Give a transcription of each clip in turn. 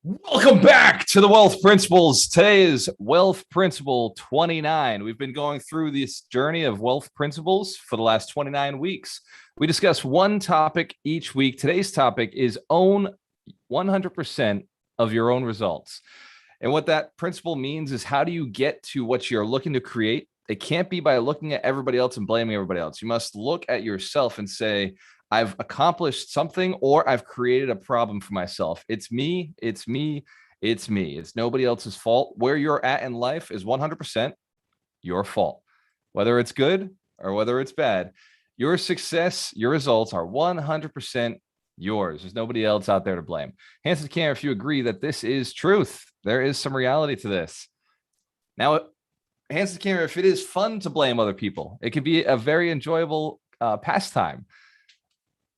Welcome back to the Wealth Principles. Today is Wealth Principle 29. We've been going through this journey of wealth principles for the last 29 weeks. We discuss one topic each week. Today's topic is own 100% of your own results. And what that principle means is, how do you get to what you're looking to create? It can't be by looking at everybody else and blaming everybody else. You must look at yourself and say, I've accomplished something, or I've created a problem for myself. It's me, it's me, it's me. It's nobody else's fault. Where you're at in life is 100% your fault. Whether it's good or whether it's bad, your success, your results are 100% yours. There's nobody else out there to blame. Hands to the camera if you agree that this is truth. There is some reality to this. Now, hands to the camera if it is fun to blame other people. It can be a very enjoyable pastime.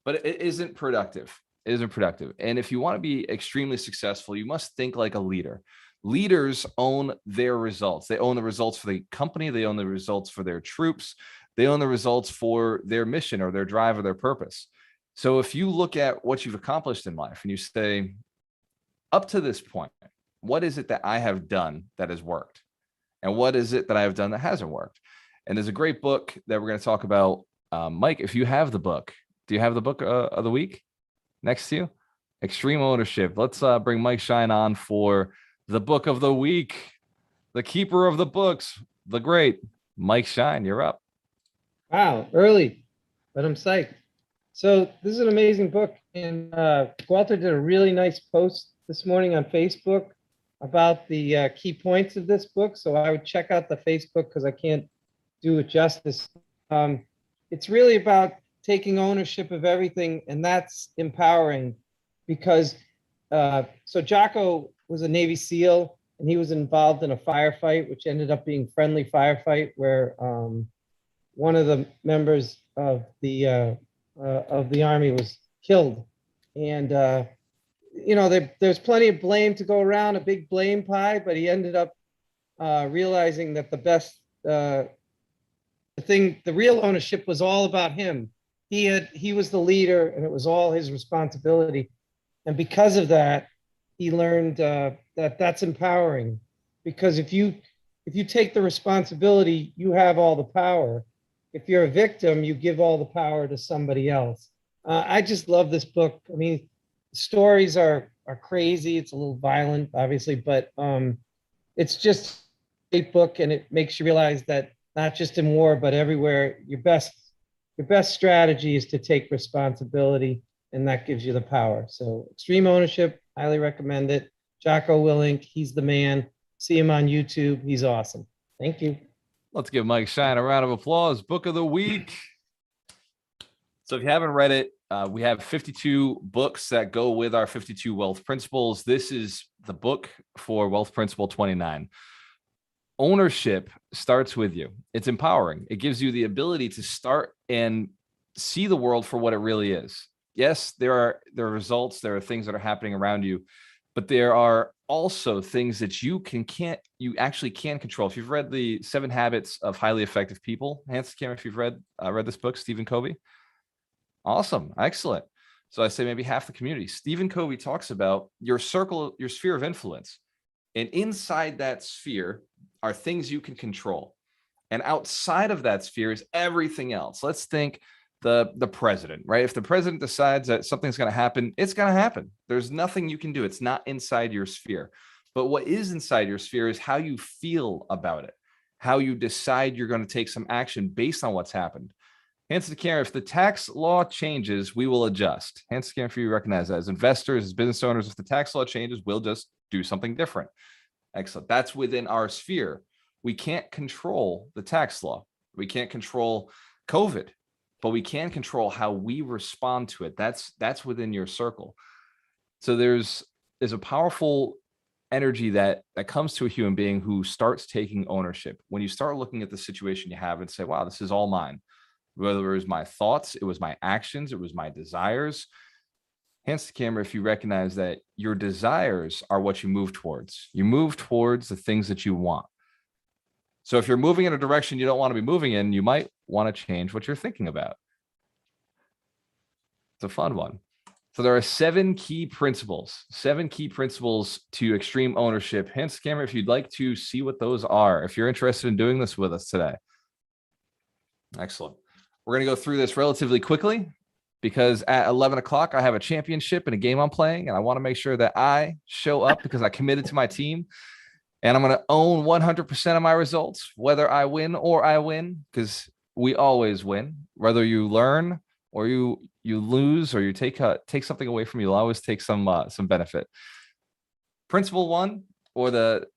But it isn't productive. It isn't productive. And if you want to be extremely successful, you must think like a leader. Leaders own their results. They own the results for the company. They own the results for their troops. They own the results for their mission or their drive or their purpose. So if you look at what you've accomplished in life and you say, up to this point, what is it that I have done that has worked? And what is it that I have done that hasn't worked? And there's a great book that we're going to talk about. Mike, if you have the book, do you have the book of the week next to you? Extreme Ownership. Let's bring Mike Schein on for the book of the week. The keeper of the books, the great Mike Schein. You're up. Wow, early, but I'm psyched. So this is an amazing book, and Walter did a really nice post this morning on Facebook about the key points of this book. So I would check out the Facebook because I can't do it justice. It's really about taking ownership of everything, and that's empowering because so Jocko was a Navy SEAL, and he was involved in a firefight, which ended up being friendly firefight, where one of the members of the Army was killed. And there's plenty of blame to go around, a big blame pie, but he ended up realizing that the real ownership was all about him. He was the leader, and it was all his responsibility. And because of that, he learned that that's empowering, because if you take the responsibility, you have all the power. If you're a victim, you give all the power to somebody else. I just love this book. I mean, stories are crazy. It's a little violent, obviously, but it's just a great book, and it makes you realize that not just in war, but everywhere, your best strategy is to take responsibility, and that gives you the power. So Extreme Ownership, highly recommend it. Jocko Willink, he's the man. See him on YouTube. He's awesome. Thank you. Let's give Mike Schein a round of applause. Book of the week. So if you haven't read it, we have 52 books that go with our 52 wealth principles. This is the book for Wealth Principle 29. Ownership starts with you. It's empowering. It gives you the ability to start and see the world for what it really is. Yes, there are results, there are things that are happening around you, but there are also things that you actually can control. If you've read the 7 Habits of Highly Effective People, hands to the camera if you've read this book, Stephen Covey. Awesome, excellent. So I say maybe half the community. Stephen Covey talks about your circle, your sphere of influence, and inside that sphere are things you can control. And outside of that sphere is everything else. Let's think the president, right? If the president decides that something's going to happen, it's going to happen. There's nothing you can do. It's not inside your sphere. But what is inside your sphere is how you feel about it, how you decide you're going to take some action based on what's happened. Hands to the camera. If the tax law changes, we will adjust. Hands to the camera if you recognize that. As investors, as business owners, if the tax law changes, we'll just do something different. Excellent. That's within our sphere. We can't control the tax law. We can't control COVID, but we can control how we respond to it. That's within your circle. So there's a powerful energy that comes to a human being who starts taking ownership. When you start looking at the situation you have and say, wow, this is all mine. Whether it was my thoughts, it was my actions, it was my desires. Hands to the camera if you recognize that your desires are what you move towards. You move towards the things that you want. So if you're moving in a direction you don't want to be moving in, you might want to change what you're thinking about. It's a fun one. So there are 7 key principles to extreme ownership. Hence, camera, if you'd like to see what those are, if you're interested in doing this with us today. Excellent. We're going to go through this relatively quickly because at 11 o'clock, I have a championship and a game I'm playing, and I want to make sure that I show up because I committed to my team, and I'm going to own 100% of my results, whether I win or I win, because we always win. Whether you learn or you lose or you take something away from you, you'll always take some benefit. Principle 1, or the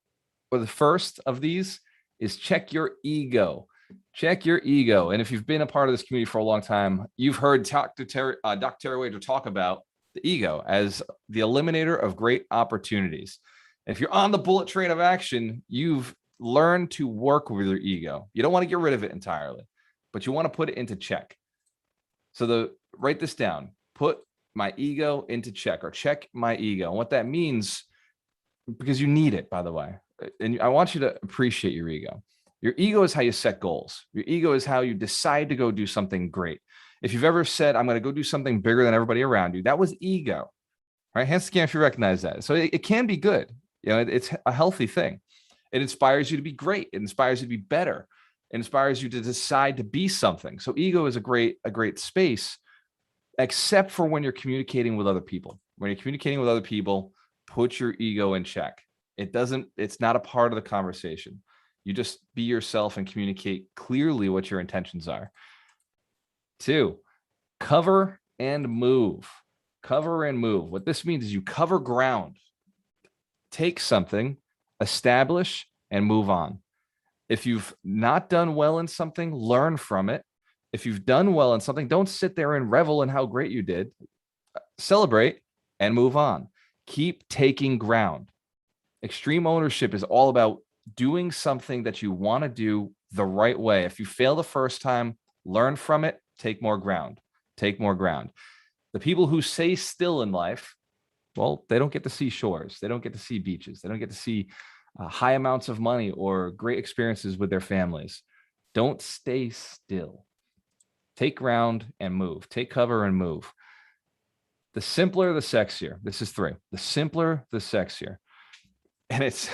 first of these, is check your ego. Check your ego. And if you've been a part of this community for a long time, you've heard Dr. Terry Wager talk about the ego as the eliminator of great opportunities. If you're on the bullet train of action, you've learned to work with your ego. You don't want to get rid of it entirely, but you want to put it into check. So write this down. Put my ego into check, or check my ego. And what that means, because you need it, by the way, and I want you to appreciate your ego. Your ego is how you set goals. Your ego is how you decide to go do something great. If you've ever said, I'm going to go do something bigger than everybody around you, that was ego, right? Hands to if you recognize that. So it can be good. It's a healthy thing. It inspires you to be great. It inspires you to be better. It inspires you to decide to be something. So ego is a great space, except for when you're communicating with other people. When you're communicating with other people, put your ego in check. It's not a part of the conversation. You just be yourself and communicate clearly what your intentions are. 2, cover and move. Cover and move. What this means is you cover ground. Take something, establish, and move on. If you've not done well in something, learn from it. If you've done well in something, don't sit there and revel in how great you did. Celebrate and move on. Keep taking ground. Extreme ownership is all about doing something that you want to do the right way. If you fail the first time, learn from it, take more ground. Take more ground. The people who stay still in life, well, they don't get to see shores. They don't get to see beaches. They don't get to see high amounts of money or great experiences with their families. Don't stay still. Take ground and move. Take cover and move. The simpler, the sexier. This is 3. The simpler, the sexier. And it's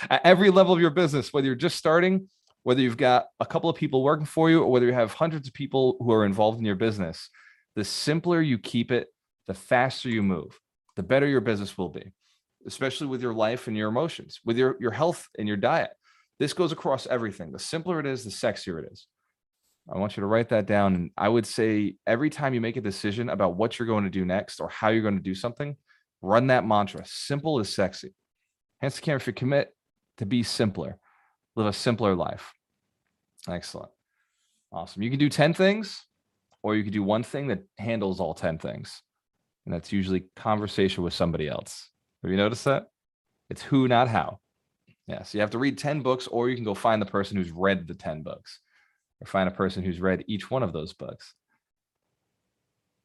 at every level of your business, whether you're just starting, whether you've got a couple of people working for you, or whether you have hundreds of people who are involved in your business, the simpler you keep it, the faster you move, the better your business will be, especially with your life and your emotions, with your health and your diet. This goes across everything. The simpler it is, the sexier it is. I want you to write that down. And I would say every time you make a decision about what you're going to do next or how you're going to do something, run that mantra. Simple is sexy. Hence the camera, if you commit to be simpler, live a simpler life. Excellent. Awesome. You can do 10 things, or you can do one thing that handles all 10 things. And that's usually conversation with somebody else. Have you noticed that? It's who, not how. Yeah. So you have to read 10 books, or you can go find the person who's read the 10 books, or find a person who's read each one of those books.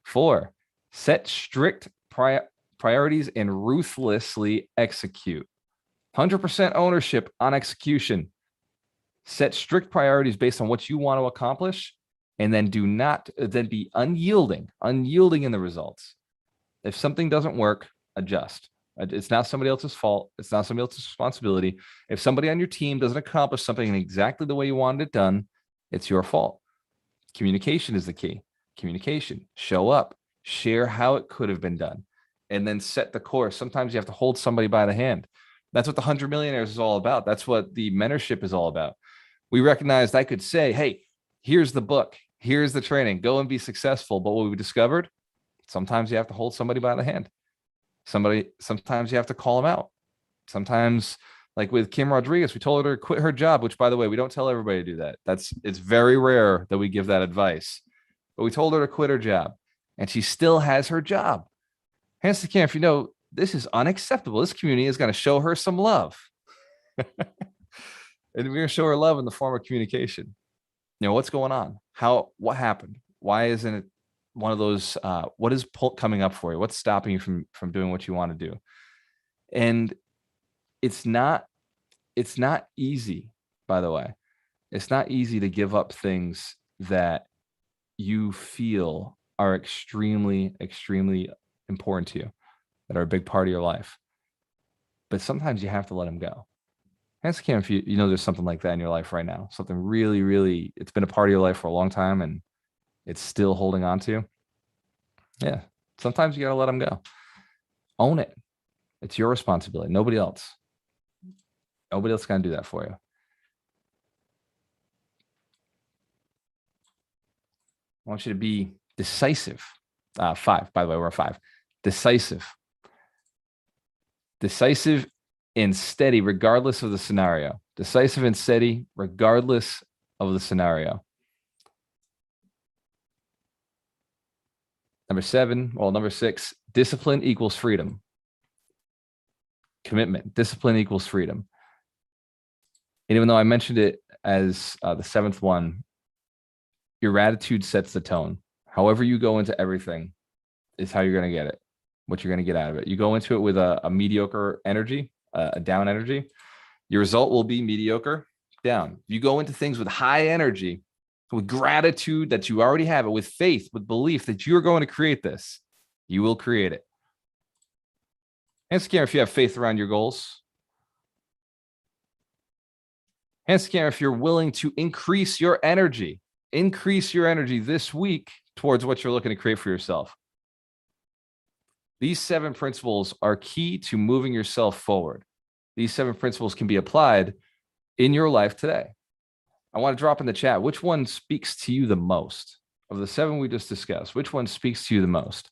4, set strict priorities and ruthlessly execute. 100% ownership on execution. Set strict priorities based on what you want to accomplish, and then be unyielding in the results. If something doesn't work, adjust. It's not somebody else's fault. It's not somebody else's responsibility. If somebody on your team doesn't accomplish something in exactly the way you wanted it done, it's your fault. Communication is the key. Communication. Show up. Share how it could have been done, and then set the course. Sometimes you have to hold somebody by the hand. That's what the 100 Millionaires is all about. That's what the mentorship is all about. We recognized I could say, hey, here's the book. Here's the training. Go and be successful. But what we discovered, sometimes you have to hold somebody by the hand. Sometimes you have to call them out. Sometimes, like with Kim Rodriguez, we told her to quit her job, which, by the way, we don't tell everybody to do that. It's very rare that we give that advice. But we told her to quit her job, and she still has her job. Hands to Kim, if you know, this is unacceptable. This community is going to show her some love. And we're going to show her love in the form of communication. What's going on? What happened? Why isn't it one of those, what is coming up for you? What's stopping you from doing what you want to do? And it's not easy, by the way. It's not easy to give up things that you feel are extremely, extremely important to you, that are a big part of your life. But sometimes you have to let them go. Hands can if you know there's something like that in your life right now, something really, really, it's been a part of your life for a long time and it's still holding on to you. Yeah, sometimes you got to let them go. Own it. It's your responsibility. Nobody else. Nobody else can do that for you. I want you to be decisive. 5, by the way, we're at 5. Decisive. Decisive and steady, regardless of the scenario. Decisive and steady, regardless of the scenario. Number 6, discipline equals freedom. Commitment. Discipline equals freedom. And even though I mentioned it as the 7th one, your attitude sets the tone. However you go into everything is how you're going to get it, what you're going to get out of it. You go into it with a mediocre energy, a down energy, your result will be mediocre, down. You go into things with high energy, with gratitude that you already have it, with faith, with belief that you're going to create this, you will create it. Hands in the camera if you have faith around your goals. Hands in the camera if you're willing to increase your energy this week towards what you're looking to create for yourself. These 7 principles are key to moving yourself forward. These 7 principles can be applied in your life today. I want to drop in the chat, which one speaks to you the most? Of the 7 we just discussed, which one speaks to you the most?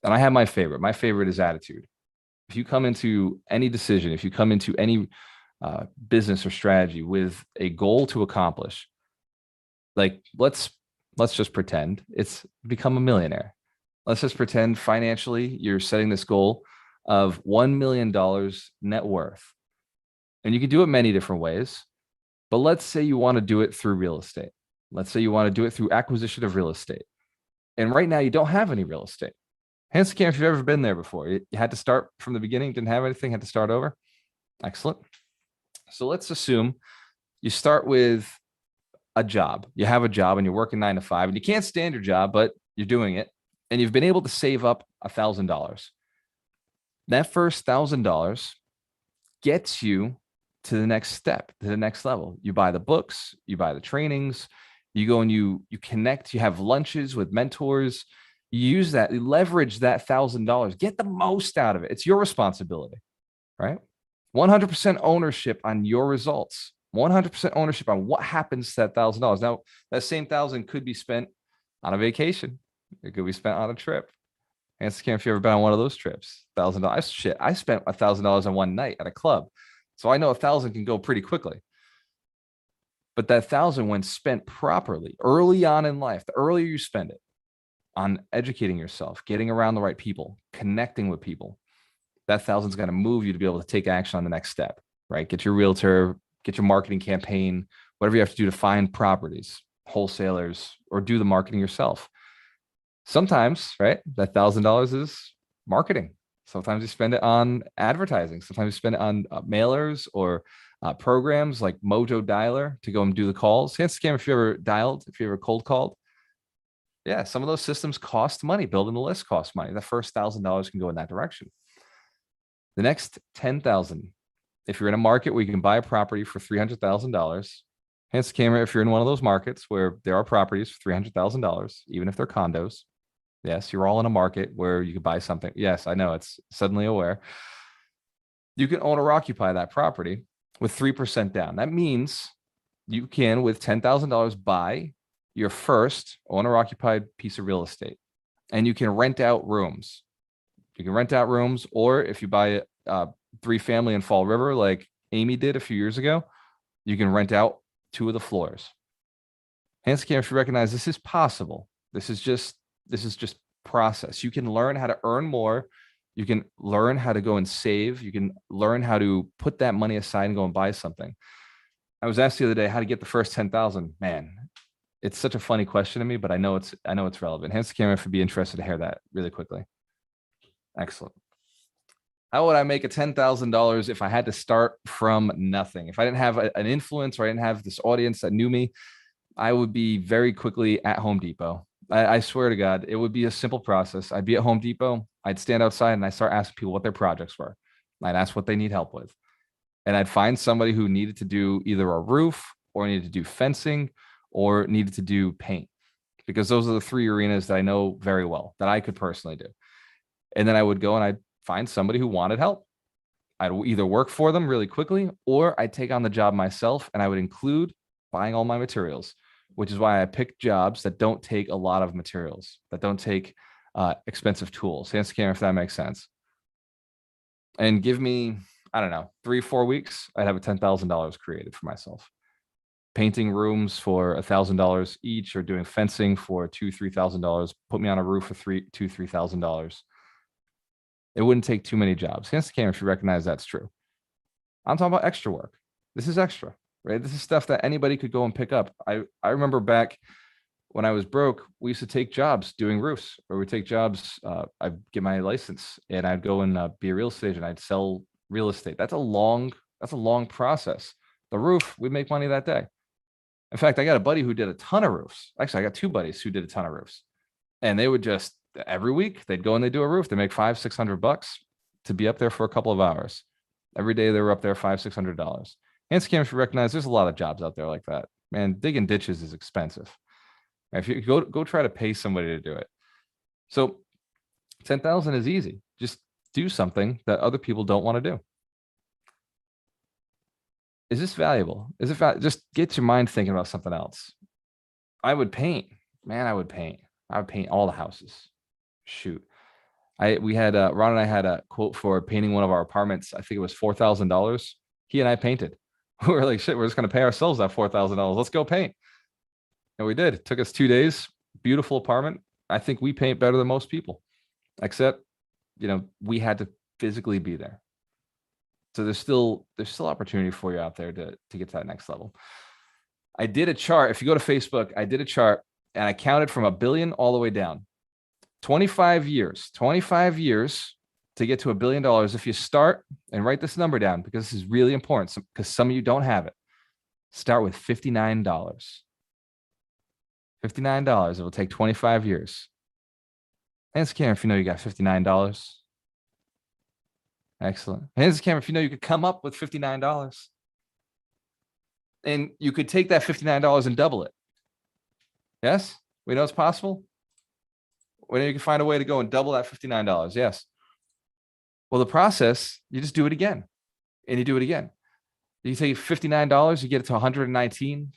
And I have my favorite. My favorite is attitude. If you come into any decision, if you come into any business or strategy with a goal to accomplish, like let's just pretend it's become a millionaire. Let's just pretend financially you're setting this goal of $1 million net worth. And you can do it many different ways, but let's say you want to do it through real estate. Let's say you want to do it through acquisition of real estate. And right now you don't have any real estate. Hands in the camera if you've ever been there before. You had to start from the beginning, didn't have anything, had to start over. Excellent. So let's assume you start with a job. You have a job and you're working 9 to 5 and you can't stand your job, but you're doing it. And you've been able to save up $1,000. That first $1,000 gets you to the next step, to the next level. You buy the books, you buy the trainings, you go and you connect, you have lunches with mentors, you use that, you leverage that $1,000, get the most out of it. It's your responsibility, right? 100% ownership on your results, 100% ownership on what happens to that $1,000. Now, that same 1,000 could be spent on a vacation. It could be spent on a trip. Hands in the camera if you've ever been on one of those trips. $1,000. Shit, I spent $1,000 on one night at a club. So I know 1,000 can go pretty quickly. But that 1,000, when spent properly, early on in life, the earlier you spend it on educating yourself, getting around the right people, connecting with people, that 1,000 is going to move you to be able to take action on the next step, right? Get your realtor, get your marketing campaign, whatever you have to do to find properties, wholesalers, or do the marketing yourself. Sometimes, right, that $1,000 is marketing. Sometimes you spend it on advertising. Sometimes you spend it on mailers or programs like Mojo Dialer to go and do the calls. Hands scam if you ever dialed, if you ever cold called. Yeah, some of those systems cost money. Building the list costs money. The first $1,000 can go in that direction. The next $10,000, if you're in a market where you can buy a property for $300,000, hands the camera if you're in one of those markets where there are properties for $300,000, even if they're condos. Yes, you're all in a market where you could buy something. Yes, I know, it's suddenly aware. You can own or occupy that property with 3% down. That means you can, with $10,000, buy your first owner occupied piece of real estate, and you can rent out rooms. You can rent out rooms, or if you buy a 3-family in Fall River, like Amy did a few years ago, you can rent out 2 of the floors. Hands camera, if you recognize this is possible. This is just process. You can learn how to earn more. You can learn how to go and save. You can learn how to put that money aside and go and buy something. I was asked the other day how to get the first 10,000. Man, it's such a funny question to me, but I know it's relevant. Hands the camera if you'd be interested to hear that really quickly. Excellent. How would I make a $10,000 if I had to start from nothing? If I didn't have an influence or I didn't have this audience that knew me, I would be very quickly at Home Depot. I swear to God, it would be a simple process. I'd be at Home Depot. I'd stand outside and I start asking people what their projects were. I'd ask what they need help with. And I'd find somebody who needed to do either a roof or needed to do fencing or needed to do paint, because those are the three arenas that I know very well that I could personally do. And then I would go and I'd find somebody who wanted help. I'd either work for them really quickly or I'd take on the job myself, and I would include buying all my materials, which is why I pick jobs that don't take a lot of materials, that don't take expensive tools. Hands to camera, if that makes sense. And give me, I don't know, 3-4 weeks, I'd have a $10,000 created for myself. Painting rooms for $1,000 each, or doing fencing for $2,000-$3,000. Put me on a roof for $2,000-$3,000. It wouldn't take too many jobs. Hands to camera if you recognize that's true. I'm talking about extra work. This is extra, right? This is stuff that anybody could go and pick up. I remember back when I was broke, we used to take jobs doing roofs, or we take jobs. I'd get my license and I'd go and be a real estate agent. I'd sell real estate. That's a long process. The roof, we'd make money that day. In fact, I got a buddy who did a ton of roofs. Actually, I got two buddies who did a ton of roofs, and they would just every week they'd go and they do a roof. They make $500-$600 to be up there for a couple of hours. Every day they were up there $500-$600. Hands camera, if you recognize, there's a lot of jobs out there like that. Man, digging ditches is expensive. If you go try to pay somebody to do it. So 10,000 is easy. Just do something that other people don't want to do. Is this valuable? Is it just get your mind thinking about something else? I would paint, man. I would paint all the houses. Shoot. We had Ron and I had a quote for painting one of our apartments. I think it was $4,000. He and I painted. We were like, shit, we're just going to pay ourselves that $4,000. Let's go paint. And we did. It took us 2 days. Beautiful apartment. I think we paint better than most people, except, we had to physically be there. So there's still opportunity for you out there to get to that next level. I did a chart. If you go to Facebook, I did a chart and I counted from $1 billion all the way down. 25 years to get to $1 billion. If you start, and write this number down because this is really important, because some of you don't have it. Start with $59. $59. It will take 25 years. Hands to camera if you know you got $59. Excellent. Hands to camera if you know you could come up with $59. And you could take that $59 and double it. Yes? We know it's possible? We know you can find a way to go and double that $59. Yes. Well, the process, you just do it again. And you do it again. You take $59, you get it to 119.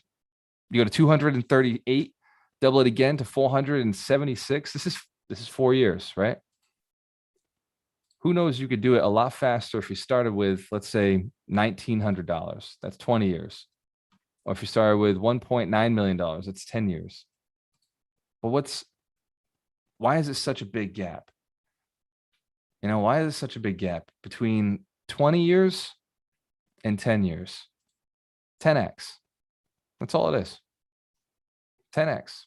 You go to 238, double it again to 476. This is 4 years, right? Who knows, you could do it a lot faster if you started with, let's say, $1,900. That's 20 years. Or if you started with $1.9 million, that's 10 years. But why is it such a big gap? Why is it such a big gap between 20 years and 10 years? 10x. That's all it is. 10x.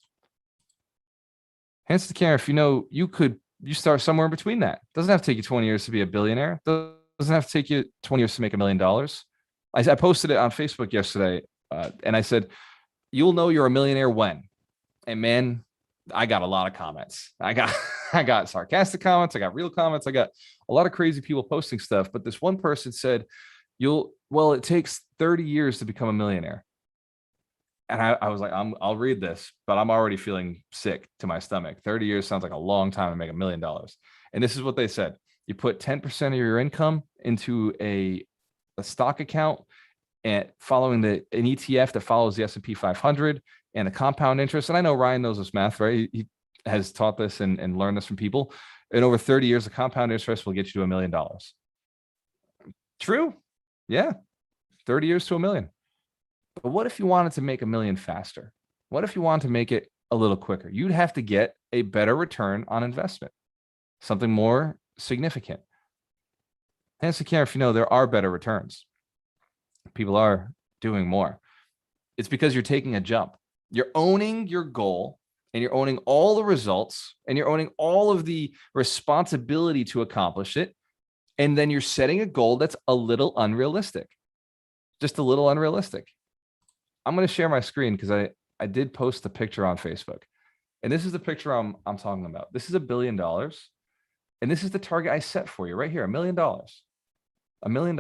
Hands to the camera if you start somewhere in between that. It doesn't have to take you 20 years to be a billionaire. It doesn't have to take you 20 years to make $1 million. I posted it on Facebook yesterday, and I said, you'll know you're a millionaire when. And man, I got a lot of comments. I got sarcastic comments. I got real comments. I got a lot of crazy people posting stuff. But this one person said, it takes 30 years to become a millionaire. And I was like, I'll read this, but I'm already feeling sick to my stomach. 30 years sounds like a long time to make $1 million. And this is what they said. You put 10% of your income into a stock account and following an ETF that follows the S&P 500 and the compound interest. And I know Ryan knows this math, right? He has taught this and learned this from people. And over 30 years, the compound interest will get you to $1 million. True. Yeah. 30 years to $1 million. But what if you wanted to make $1 million faster? What if you wanted to make it a little quicker? You'd have to get a better return on investment, something more significant. Hands to camera if you know there are better returns. People are doing more. It's because you're taking a jump. You're owning your goal, and you're owning all the results, and you're owning all of the responsibility to accomplish it. And then you're setting a goal that's a little unrealistic, just a little unrealistic. I'm going to share my screen because I did post the picture on Facebook. And this is the picture I'm talking about. This is $1 billion. And this is the target I set for you right here, $1 million. $1 million.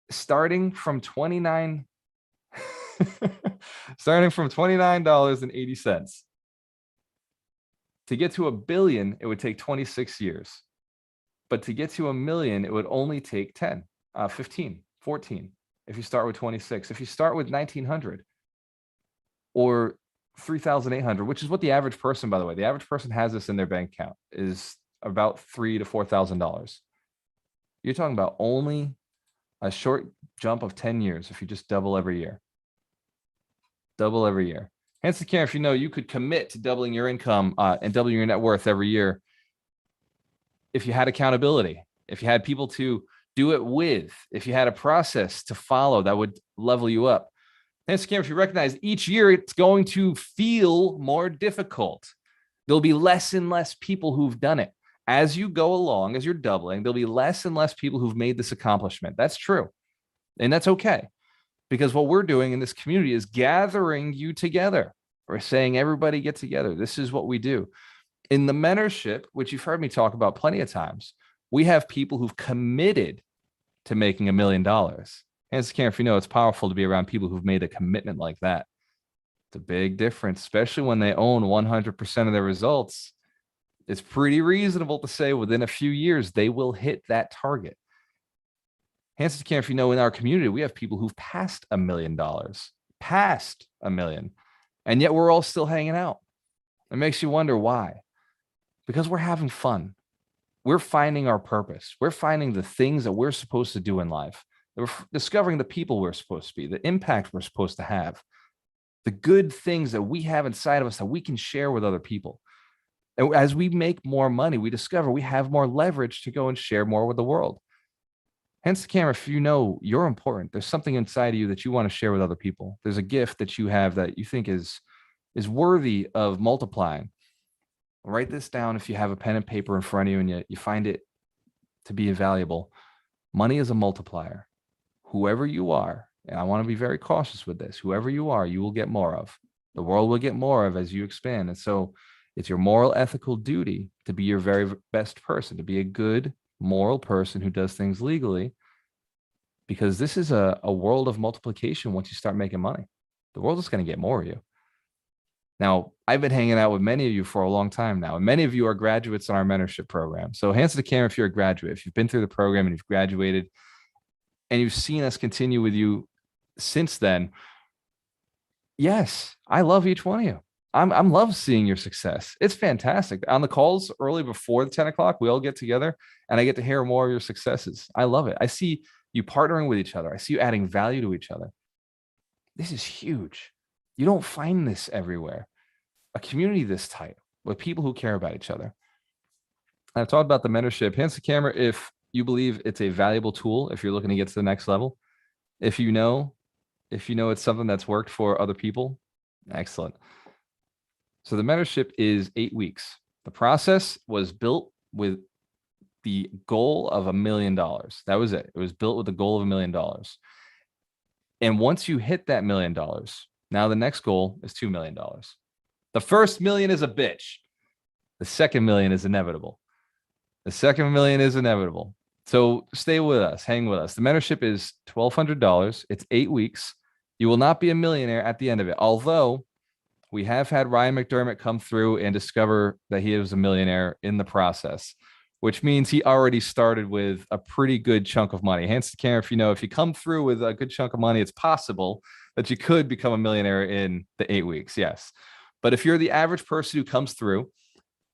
Starting from $29.80. To get to $1 billion, it would take 26 years. But to get to $1 million, it would only take 15, 14. If you start with 26, if you start with 1900 or 3,800, which is what the average person, by the way, the average person has this in their bank account, is about $3,000 to $4,000. You're talking about only a short jump of 10 years if you just double every year. Double every year. Hence the care, if you know you could commit to doubling your income and doubling your net worth every year if you had accountability, if you had people to do it with, if you had a process to follow that would level you up. Hence the care, if you recognize each year it's going to feel more difficult. There'll be less and less people who've done it. As you go along, as you're doubling, there'll be less and less people who've made this accomplishment. That's true. And that's okay. Because what we're doing in this community is gathering you together. We're saying, everybody get together. This is what we do. In the mentorship, which you've heard me talk about plenty of times, we have people who've committed to making $1 million. Hence, if you know, it's powerful to be around people who've made a commitment like that. It's a big difference, especially when they own 100% of their results. It's pretty reasonable to say within a few years, they will hit that target. Hence, if you know, in our community, we have people who've passed $1 million, past $1 million, and yet we're all still hanging out. It makes you wonder why. Because we're having fun. We're finding our purpose. We're finding the things that we're supposed to do in life. We're discovering the people we're supposed to be, the impact we're supposed to have, the good things that we have inside of us that we can share with other people. And as we make more money, we discover we have more leverage to go and share more with the world. Hence the camera, if you know you're important, there's something inside of you that you want to share with other people. There's a gift that you have that you think is worthy of multiplying. Write this down if you have a pen and paper in front of you and you find it to be invaluable. Money is a multiplier. Whoever you are, and I want to be very cautious with this, whoever you are, you will get more of. The world will get more of as you expand. And so it's your moral, ethical duty to be your very best person, to be a good, moral person who does things legally, because this is a world of multiplication. Once you start making money, the world is going to get more of you. Now, I've been hanging out with many of you for a long time now, and many of you are graduates in our mentorship program. So hands to the camera if you're a graduate, if you've been through the program and you've graduated and you've seen us continue with you since then. Yes, I love each one of you. I'm love seeing your success. It's fantastic. On the calls early before the 10 o'clock, we all get together and I get to hear more of your successes. I love it. I see you partnering with each other. I see you adding value to each other. This is huge. You don't find this everywhere. A community this tight with people who care about each other. I've talked about the mentorship. Hands the camera if you believe it's a valuable tool, if you're looking to get to the next level. If you know it's something that's worked for other people, excellent. So the mentorship is 8 weeks. The process was built with the goal of $1 million. That was it. It was built with the goal of $1 million. And once you hit that $1 million, now the next goal is $2 million. The first million is a bitch. The second million is inevitable. The second million is inevitable. So stay with us, hang with us. The mentorship is $1,200. It's 8 weeks. You will not be a millionaire at the end of it. Although we have had Ryan McDermott come through and discover that he is a millionaire in the process, which means he already started with a pretty good chunk of money. Hence the camera, if you come through with a good chunk of money, it's possible that you could become a millionaire in the 8 weeks. Yes. But if you're the average person who comes through,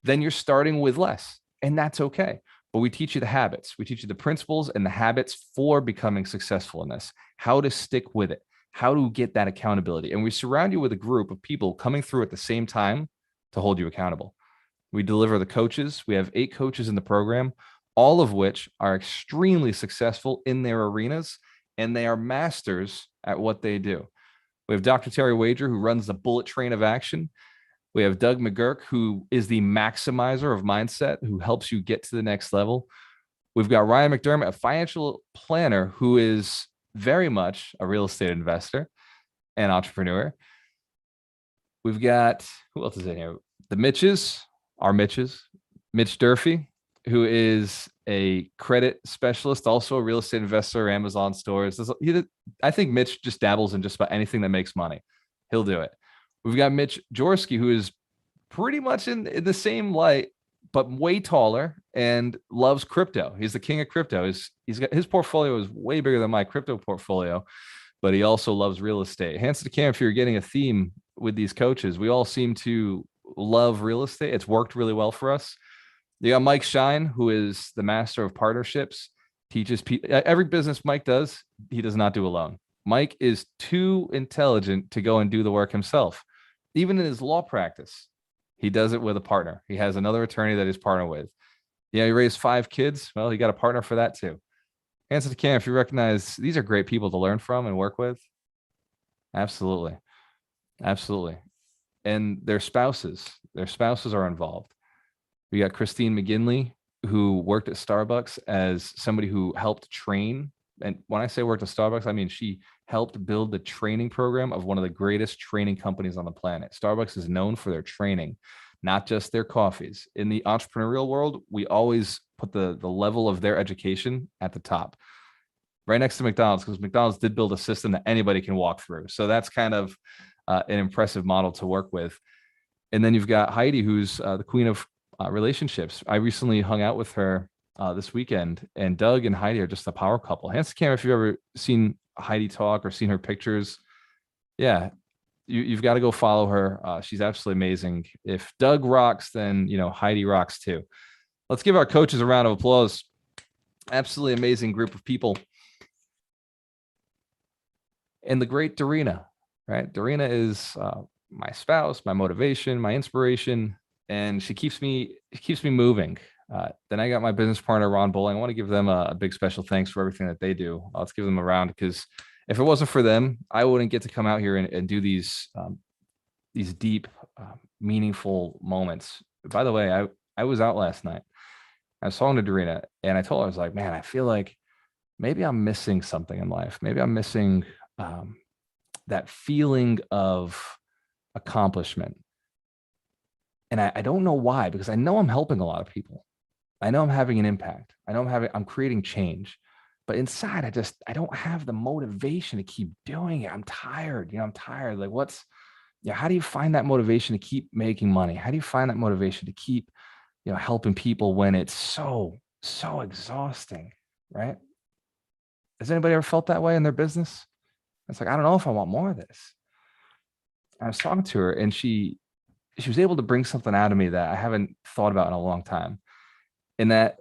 then you're starting with less, and that's okay. But we teach you the habits. We teach you the principles and the habits for becoming successful in this, how to stick with it, how to get that accountability. And we surround you with a group of people coming through at the same time to hold you accountable. We deliver the coaches. We have 8 coaches in the program, all of which are extremely successful in their arenas, and they are masters at what they do. We have Dr. Terry Wager, who runs the bullet train of action. We have Doug McGurk, who is the maximizer of mindset, who helps you get to the next level. We've got Ryan McDermott, a financial planner who is very much a real estate investor and entrepreneur. We've got, who else is in here? The Mitches, our Mitches, Mitch Durfee, who is a credit specialist, also a real estate investor, Amazon stores. I think Mitch just dabbles in just about anything that makes money. He'll do it. We've got Mitch Jaworski, who is pretty much in the same light, but way taller and loves crypto. He's the king of crypto. He's got his portfolio is way bigger than my crypto portfolio, but he also loves real estate. Hands to the camera if you're getting a theme with these coaches. We all seem to love real estate. It's worked really well for us. You got Mike Schein, who is the master of partnerships, teaches every business Mike does, he does not do alone. Mike is too intelligent to go and do the work himself. Even in his law practice, he does it with a partner. He has another attorney that he's partnered with. Yeah, he raised 5 kids. Well, he got a partner for that too. Hands to the camera if you recognize these are great people to learn from and work with. Absolutely. Absolutely. And their spouses are involved. We got Christine McGinley, who worked at Starbucks as somebody who helped train. And when I say worked at Starbucks, I mean she helped build the training program of one of the greatest training companies on the planet. Starbucks is known for their training, not just their coffees. In the entrepreneurial world, we always put the level of their education at the top, right next to McDonald's, because McDonald's did build a system that anybody can walk through. So that's kind of an impressive model to work with. And then you've got Heidi, who's the queen of relationships. I recently hung out with her this weekend, and Doug and Heidi are just a power couple. Hands to camera if you've ever seen Heidi talk or seen her pictures. Yeah, you've got to go follow her. She's absolutely amazing. If Doug rocks, then Heidi rocks too. Let's give our coaches a round of applause. Absolutely amazing group of people. And the great Dorina, right? Dorina is my spouse, my motivation, my inspiration, and she keeps me moving. Then I got my business partner, Ron Bowling. I want to give them a big special thanks for everything that they do. Let's give them a round, because if it wasn't for them, I wouldn't get to come out here and do these deep, meaningful moments. By the way, I was out last night. I was talking to Dorina, and I told her, I was like, man, I feel like maybe I'm missing something in life. Maybe I'm missing that feeling of accomplishment. And I don't know why, because I know I'm helping a lot of people. I know I'm having an impact. I know I'm creating change, but inside I don't have the motivation to keep doing it. I'm tired. I'm tired. Like how do you find that motivation to keep making money? How do you find that motivation to keep, helping people when it's so exhausting, right? Has anybody ever felt that way in their business? It's like, I don't know if I want more of this. I was talking to her, and she was able to bring something out of me that I haven't thought about in a long time. And that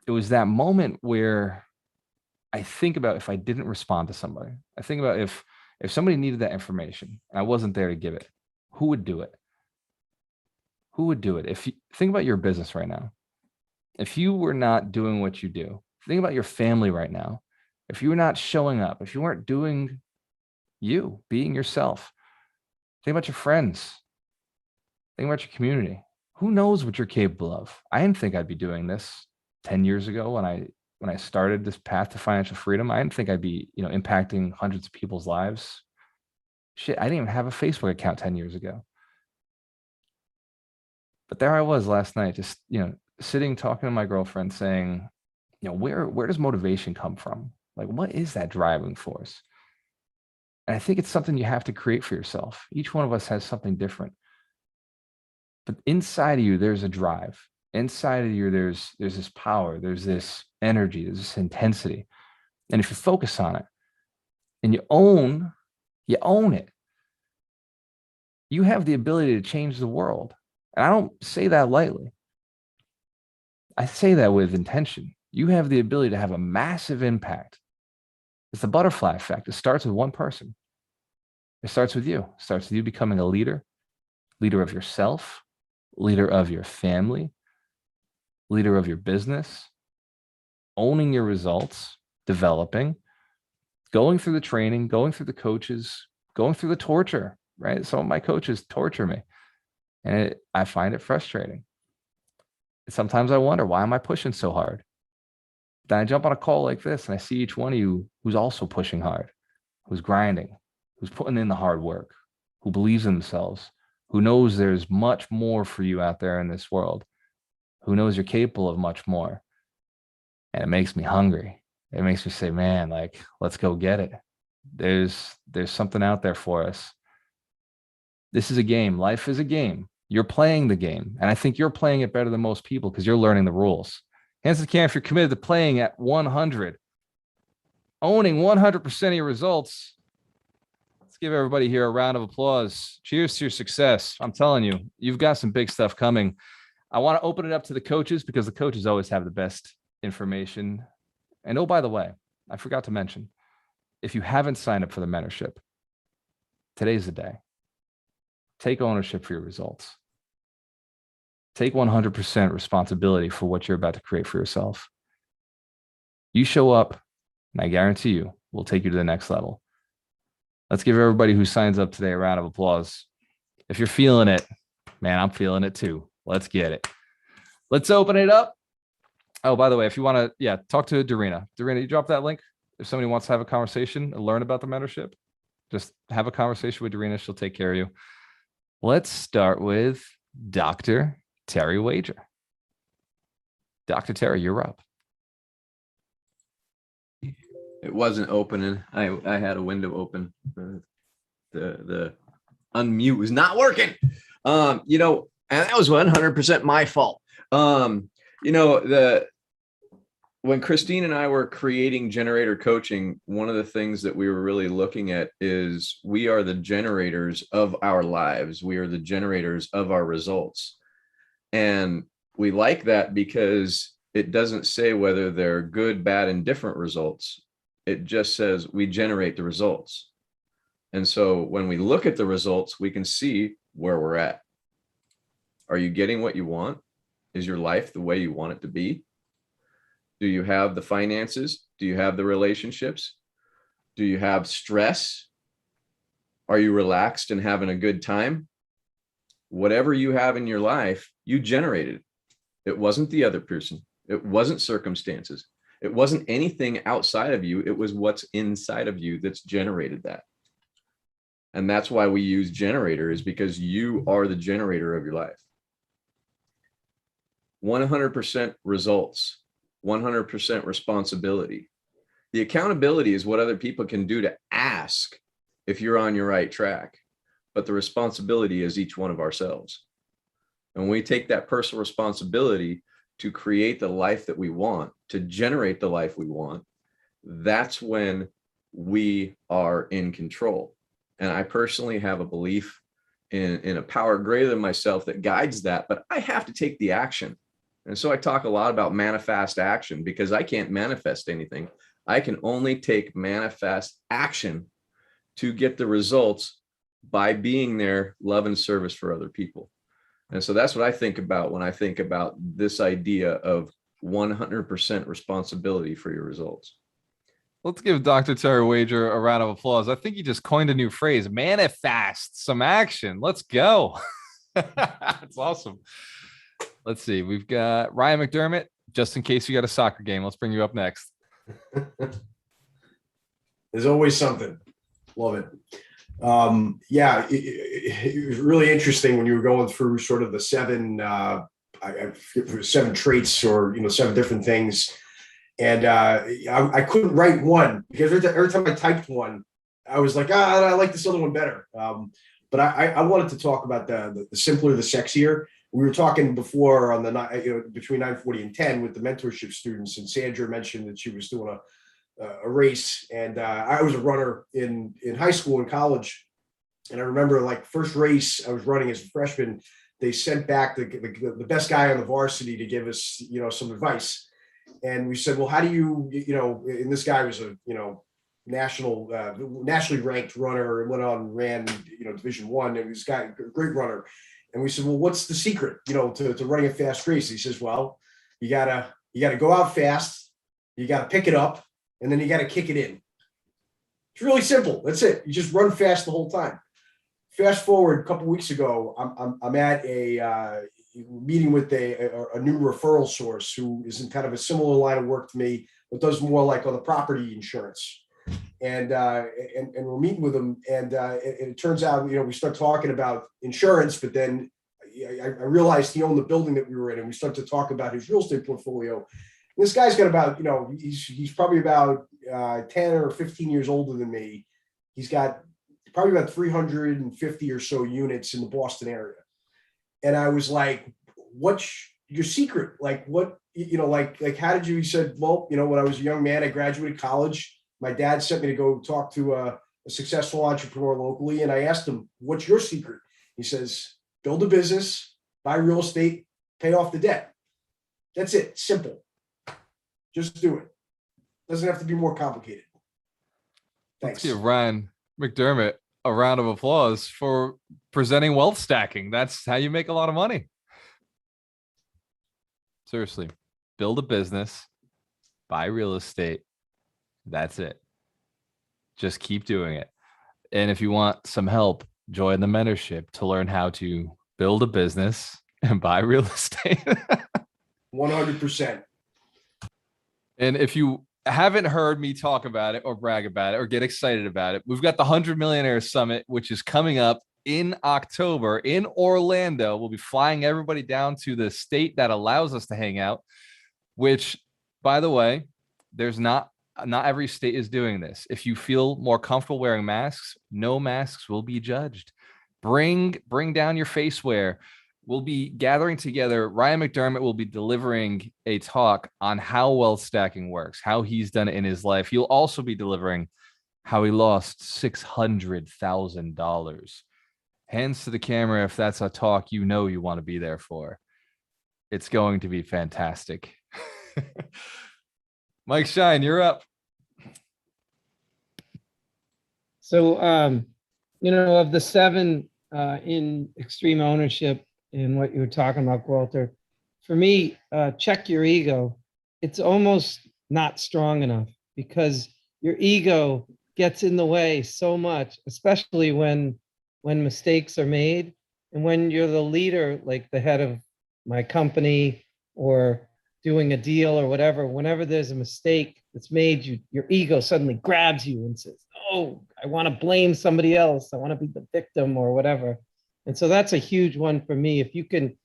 it was that moment where I think about if I didn't respond to somebody, I think about if somebody needed that information and I wasn't there to give it, who would do it? Who would do it? If you think about your business right now, if you were not doing what you do, think about your family right now. If you were not showing up, if you weren't doing being yourself, think about your friends. Think about your community. Who knows what you're capable of? I didn't think I'd be doing this 10 years ago when I started this path to financial freedom. I didn't think I'd be, impacting hundreds of people's lives. Shit, I didn't even have a Facebook account 10 years ago. But there I was last night, just, sitting, talking to my girlfriend saying, where does motivation come from? Like, what is that driving force? And I think it's something you have to create for yourself. Each one of us has something different. But inside of you, there's a drive. Inside of you, there's this power, there's this energy, there's this intensity. And if you focus on it and you own it, you have the ability to change the world. And I don't say that lightly. I say that with intention. You have the ability to have a massive impact. It's the butterfly effect. It starts with one person. It starts with you. It starts with you becoming a leader of yourself, leader of your family, leader of your business, owning your results, developing, going through the training, going through the coaches, going through the torture, right? Some of my coaches torture me, and I find it frustrating. Sometimes I wonder, why am I pushing so hard? Then I jump on a call like this and I see each one of you who's also pushing hard, who's grinding, who's putting in the hard work, who believes in themselves, who knows there's much more for you out there in this world, who knows you're capable of much more. And it makes me hungry. It makes me say, man, like, let's go get it. There's something out there for us. This is a game. Life is a game. You're playing the game. And I think you're playing it better than most people because you're learning the rules. Hands to the camera if you're committed to playing at 100, owning 100% of your results. Let's give everybody here a round of applause. Cheers to your success. I'm telling you, you've got some big stuff coming. I want to open it up to the coaches because the coaches always have the best information. And oh, by the way, I forgot to mention, if you haven't signed up for the mentorship, today's the day. Take ownership for your results. Take 100% responsibility for what you're about to create for yourself. You show up, and I guarantee you, we'll take you to the next level. Let's give everybody who signs up today a round of applause. If you're feeling it, man, I'm feeling it too. Let's get it. Let's open it up. Oh, by the way, if you want to, talk to Darina. Darina, you drop that link. If somebody wants to have a conversation and learn about the mentorship, just have a conversation with Darina. She'll take care of you. Let's start with Dr. Terry Wager. Dr. Terry, you're up. It wasn't opening. I had a window open. The unmute was not working. And that was 100% my fault. When Christine and I were creating generator coaching, one of the things that we were really looking at is we are the generators of our lives. We are the generators of our results. And we like that because it doesn't say whether they're good, bad, and different results. It just says we generate the results. And so when we look at the results, we can see where we're at. Are you getting what you want? Is your life the way you want it to be? Do you have the finances? Do you have the relationships? Do you have stress? Are you relaxed and having a good time? Whatever you have in your life, you generated. It wasn't the other person. It wasn't circumstances. It wasn't anything outside of you. It was what's inside of you that's generated that. And that's why we use generator, is because you are the generator of your life. 100% results, 100% responsibility. The accountability is what other people can do to ask if you're on your right track. But the responsibility is each one of ourselves. And when we take that personal responsibility to create the life that we want, to generate the life we want, that's when we are in control. And I personally have a belief in a power greater than myself that guides that, but I have to take the action. And so I talk a lot about manifest action because I can't manifest anything. I can only take manifest action to get the results by being there, love and service for other people. And so that's what I think about when I think about this idea of 100% responsibility for your results. Let's give Dr. Terry Wager a round of applause. I think he just coined a new phrase, manifest some action. Let's go. That's awesome. Let's see. We've got Ryan McDermott. Just in case you got a soccer game, let's bring you up next. There's always something. Love it. It was really interesting when you were going through sort of the seven traits or, 7 different things. And I couldn't write one because every time I typed one, I was like, I like this other one better. But I wanted to talk about the simpler, the sexier. We were talking before on the between 9:40 and 10 with the mentorship students, and Sandra mentioned that she was doing a race, and I was a runner in high school and college, and I remember like first race I was running as a freshman, they sent back the best guy on the varsity to give us some advice, and we said, well, how do you and this guy was a nationally ranked runner and went on and ran Division I, and he was a great runner. And we said, well, what's the secret, to running a fast race? He says, well, you gotta go out fast, you gotta pick it up, and then you gotta kick it in. It's really simple. That's it. You just run fast the whole time. Fast forward a couple of weeks ago, I'm at a meeting with a new referral source who is in kind of a similar line of work to me, but does more like on the property insurance. and we're meeting with him, and it turns out, we start talking about insurance, but then I realized he owned the building that we were in, and we started to talk about his real estate portfolio. And this guy's got about, he's probably about 10 or 15 years older than me. He's got probably about 350 or so units in the Boston area. And I was like, what's your secret? Like, what, how did you, he said, well, when I was a young man, I graduated college. My dad sent me to go talk to a successful entrepreneur locally. And I asked him, what's your secret? He says, build a business, buy real estate, pay off the debt. That's it. Simple. Just do it. Doesn't have to be more complicated. Thanks. Let's give Ryan McDermott a round of applause for presenting wealth stacking. That's how you make a lot of money. Seriously, build a business, buy real estate. That's it. Just keep doing it. And if you want some help, join the mentorship to learn how to build a business and buy real estate. 100%. And if you haven't heard me talk about it or brag about it or get excited about it, we've got the 100 Millionaire Summit, which is coming up in October in Orlando. We'll be flying everybody down to the state that allows us to hang out, which, by the way, there's not every state is doing this. If you feel more comfortable wearing masks, no masks will be judged. Bring down your face wear. We'll be gathering together. Ryan McDermott will be delivering a talk on how wealth stacking works, how he's done it in his life. He'll also be delivering how he lost $600,000. Hands to the camera if that's a talk you want to be there for. It's going to be fantastic. Mike Schein, you're up. So, of the 7 in extreme ownership in what you were talking about, Walter, for me, check your ego. It's almost not strong enough because your ego gets in the way so much, especially when mistakes are made. And when you're the leader, like the head of my company or doing a deal or whatever, whenever there's a mistake that's made, your ego suddenly grabs you and says, oh, I want to blame somebody else. I want to be the victim or whatever. And so that's a huge one for me. If you can,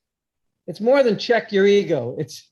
it's more than check your ego. It's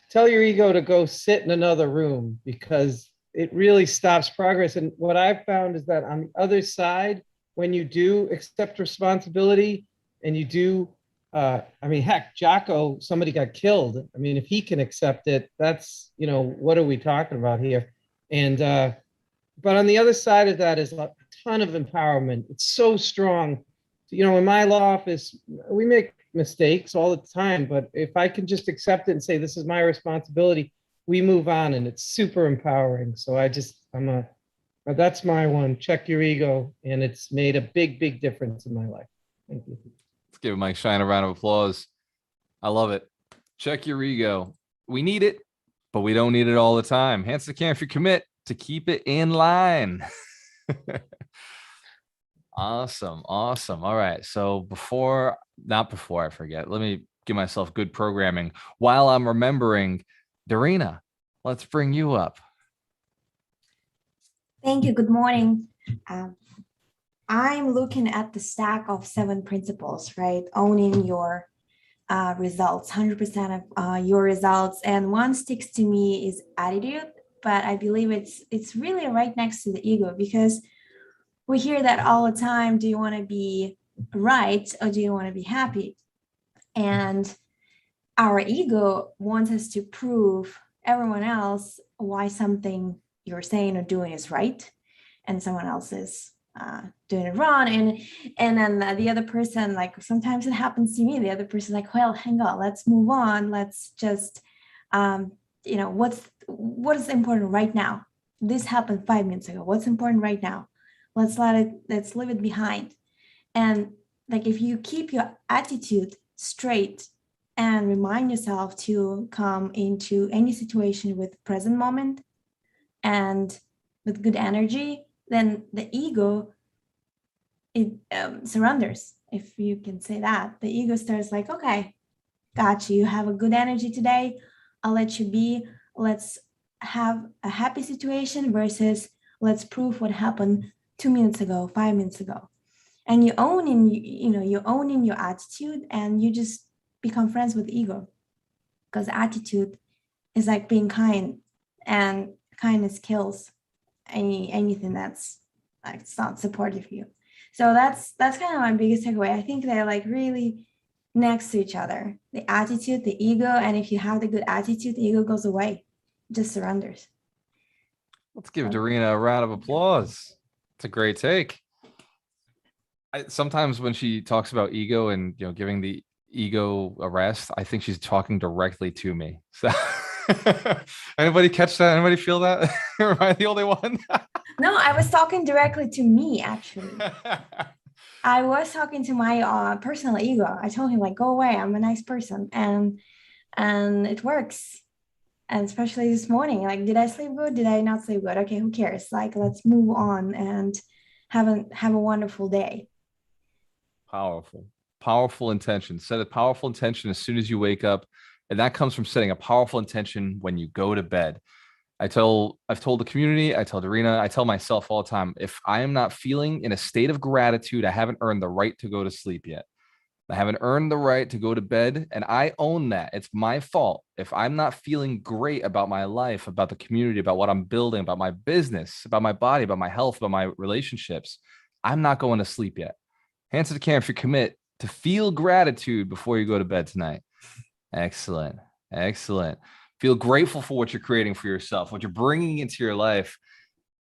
tell your ego to go sit in another room because it really stops progress. And what I've found is that on the other side, when you do accept responsibility and you do, heck, Jocko, somebody got killed. I mean, if he can accept it, that's, what are we talking about here? And, but on the other side of that is a ton of empowerment. It's so strong. In my law office, we make mistakes all the time, but if I can just accept it and say, this is my responsibility, we move on, and it's super empowering. So that's my one, check your ego. And it's made a big, big difference in my life. Thank you. Let's give Mike Schein a round of applause. I love it. Check your ego. We need it, but we don't need it all the time. Hands to the camera if you commit to keep it in line. Awesome. All right. So not before I forget, let me give myself good programming while I'm remembering. Darina, let's bring you up. Thank you. Good morning. I'm looking at the stack of 7 principles, right? Owning your results, 100% of your results. And one sticks to me is attitude, but I believe it's really right next to the ego because we hear that all the time. Do you want to be right or do you want to be happy? And our ego wants us to prove everyone else why something you're saying or doing is right and someone else is doing it wrong. And then the other person, like sometimes it happens to me, the other person like, well, hang on, let's move on. Let's just, what is important right now? This happened 5 minutes ago. What's important right now? Let's leave it behind. And like, if you keep your attitude straight and remind yourself to come into any situation with present moment and with good energy, then the ego, it surrenders, if you can say that. The ego starts like, okay, got you. You have a good energy today. I'll let you be. Let's have a happy situation versus, let's prove what happened 2 minutes ago, 5 minutes ago. And you own in your attitude, and you just become friends with ego, because attitude is like being kind, and kindness kills anything that's like, it's not supportive of you. So that's kind of my biggest takeaway. I think they're like really next to each other, the attitude, the ego. And if you have the good attitude, the ego goes away, just surrenders. Let's give Darina a round of applause. It's a great take. Sometimes when she talks about ego and, you know, giving the ego a rest, I think she's talking directly to me. So anybody catch that? Anybody feel that? Am I the only one? No, I was talking directly to me, actually. I was talking to my personal ego. I told him, like, go away, I'm a nice person. And it works. And especially this morning, like, did I sleep good? Did I not sleep good? Okay, who cares? Like, let's move on and have a wonderful day. Powerful intention. Set a powerful intention as soon as you wake up. And that comes from setting a powerful intention when you go to bed. I've told the community, I tell Darina, I tell myself all the time, if I am not feeling in a state of gratitude, I haven't earned the right to go to sleep yet. I haven't earned the right to go to bed, and I own that. It's my fault. If I'm not feeling great about my life, about the community, about what I'm building, about my business, about my body, about my health, about my relationships, I'm not going to sleep yet. Hands to the camera if you commit to feel gratitude before you go to bed tonight. Excellent. Feel grateful for what you're creating for yourself, what you're bringing into your life.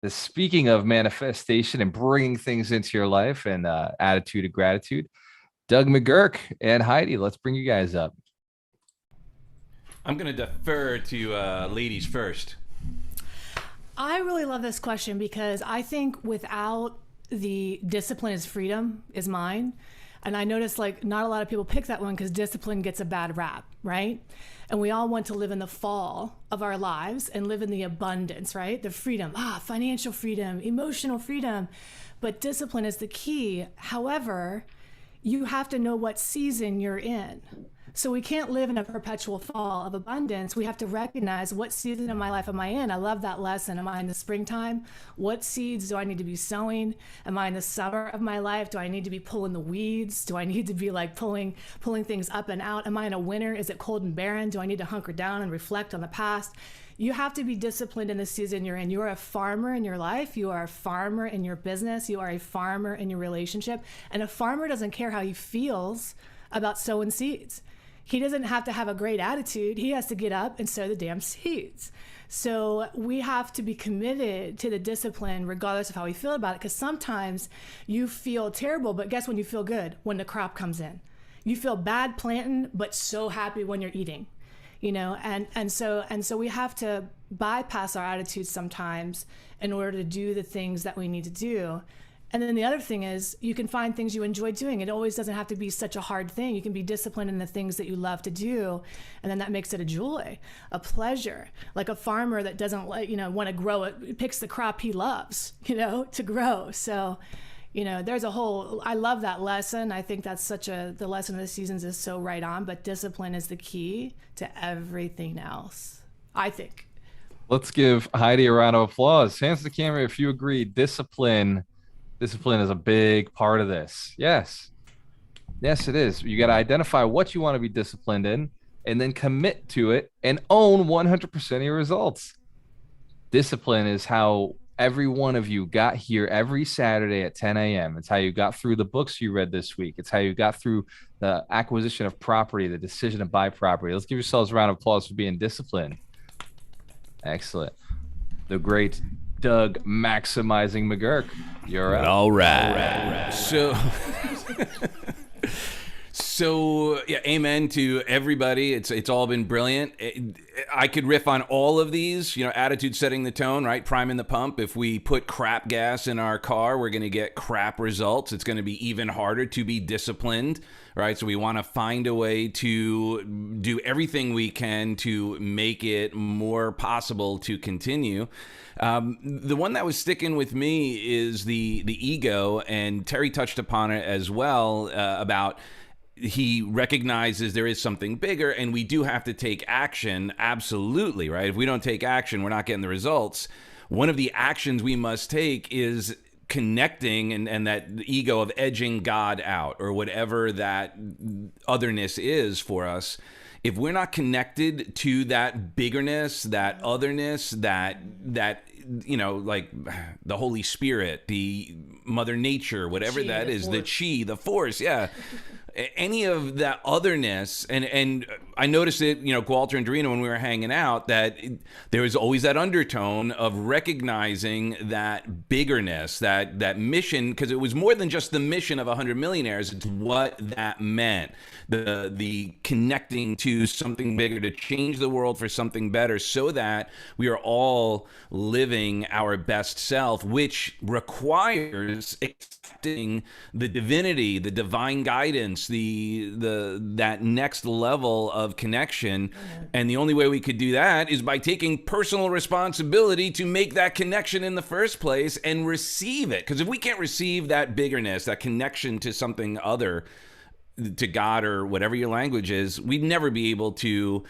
Speaking of manifestation and bringing things into your life and attitude of gratitude, Doug McGurk and Heidi, let's bring you guys up. I'm going to defer to ladies first. I really love this question because I think without the discipline is freedom is mine. And I notice like not a lot of people pick that one because discipline gets a bad rap, right? And we all want to live in the fall of our lives and live in the abundance, right? The freedom, financial freedom, emotional freedom. But discipline is the key. However, you have to know what season you're in. So we can't live in a perpetual fall of abundance. We have to recognize what season of my life am I in. I love that lesson. Am I in the springtime? What seeds do I need to be sowing? Am I in the summer of my life? Do I need to be pulling the weeds? Do I need to be like pulling things up and out? Am I in a winter? Is it cold and barren? Do I need to hunker down and reflect on the past? You have to be disciplined in the season you're in. You are a farmer in your life. You are a farmer in your business. You are a farmer in your relationship. And a farmer doesn't care how he feels about sowing seeds. He doesn't have to have a great attitude. He has to get up and sow the damn seeds. So we have to be committed to the discipline regardless of how we feel about it, because sometimes you feel terrible, but guess when you feel good? When the crop comes in. You feel bad planting, but so happy when you're eating, you know? And so we have to bypass our attitudes sometimes in order to do the things that we need to do. And then the other thing is you can find things you enjoy doing. It always doesn't have to be such a hard thing. You can be disciplined in the things that you love to do. And then that makes it a joy, a pleasure. Like a farmer that doesn't want to grow it, picks the crop he loves, to grow. So, there's I love that lesson. I think that's the lesson of the seasons is so right on, but discipline is the key to everything else, I think. Let's give Heidi a round of applause. Hands to the camera if you agree. Discipline is a big part of this. Yes, it is. You got to identify what you want to be disciplined in and then commit to it and own 100% of your results. Discipline is how every one of you got here every Saturday at 10 a.m. It's how you got through the books you read this week. It's how you got through the acquisition of property, the decision to buy property. Let's give yourselves a round of applause for being disciplined. Excellent. The great Doug maximizing McGurk. You're up. All right. So yeah, amen to everybody. It's all been brilliant. I could riff on all of these, attitude setting the tone, right? Priming the pump. If we put crap gas in our car, we're going to get crap results. It's going to be even harder to be disciplined, right? So we want to find a way to do everything we can to make it more possible to continue. The one that was sticking with me is the ego, and Terry touched upon it as well, about he recognizes there is something bigger and we do have to take action. Absolutely, right? If we don't take action, we're not getting the results. one of the actions we must take is connecting and that ego of edging God out, or whatever that otherness is for us. If we're not connected to that biggerness, that otherness, that like the Holy Spirit, the Mother Nature, whatever that is, the chi, the force, any of that otherness, and I noticed it, Walter and Dorina, when we were hanging out, that there was always that undertone of recognizing that biggerness, that mission, because it was more than just the mission of 100 Millionaires. It's what that meant, the connecting to something bigger, to change the world for something better, so that we are all living our best self, which requires accepting the divinity, the divine guidance, that next level of connection. And the only way we could do that is by taking personal responsibility to make that connection in the first place and receive it. Because if we can't receive that biggerness, that connection to something other, to God or whatever your language is, we'd never be able to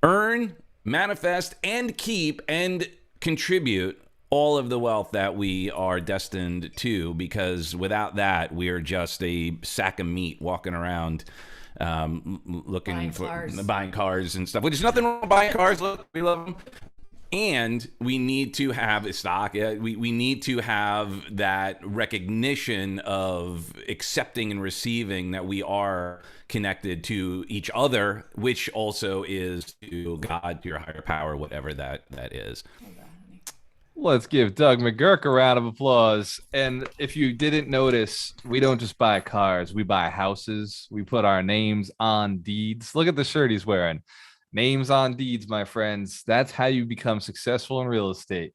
earn, manifest, and keep and contribute all of the wealth that we are destined to, because without that, we are just a sack of meat walking around looking buying cars and stuff, which is nothing wrong with buying cars. Look, we love them. And we need to have a stock. We need to have that recognition of accepting and receiving that we are connected to each other, which also is to God, to your higher power, whatever that is. Let's give Doug McGurk a round of applause. And if you didn't notice, we don't just buy cars, we buy houses. We put our names on deeds. Look at the shirt he's wearing. Names on deeds, my friends. That's how you become successful in real estate.